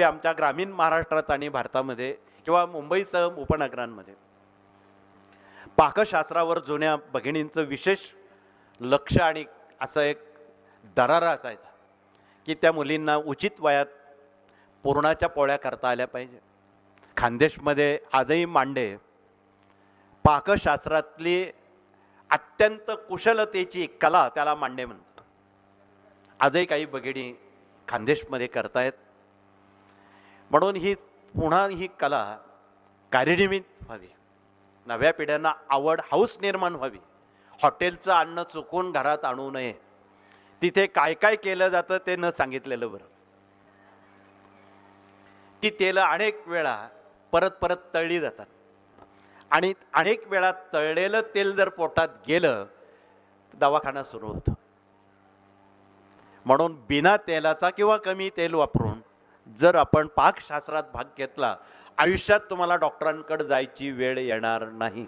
आमच्या ग्रामीण महाराष्ट्रात आणि भारतामध्ये किंवा मुंबईसह उपनगरांमध्ये पाकशास्त्रावर जुन्या भगिनींचं विशेष लक्ष आणि असं एक दरारा असायचा की त्या मुलींना उचित वयात पुरणाच्या पोळ्या करता आल्या पाहिजे. खानदेशमध्ये आजही मांडे पाकशास्त्रातली अत्यंत कुशलतेची कला, त्याला मांडे म्हणतात. आजही काही भगिनी खानदेशमध्ये करतायत. म्हणून पुन्हा ही कला कार्यान्वित व्हावी, नव्या पिढ्यांना आवड हौस निर्माण व्हावी. हॉटेलचं अन्न चुकून घरात आणू नये. तिथे काय काय केलं जातं ते न सांगितलेलं बरं. ती तेलं अनेक वेळा परत परत तळली जातात आणि अनेक वेळा तळलेलं तेल जर पोटात गेलं तर दवाखाना सुरू होतो. म्हणून बिना तेलाचा किंवा कमी तेल वापरून जर आपण पाकशास्त्रात भाग घेतला, आयुष्यात तुम्हाला डॉक्टरांकडे जायची वेळ येणार नाही.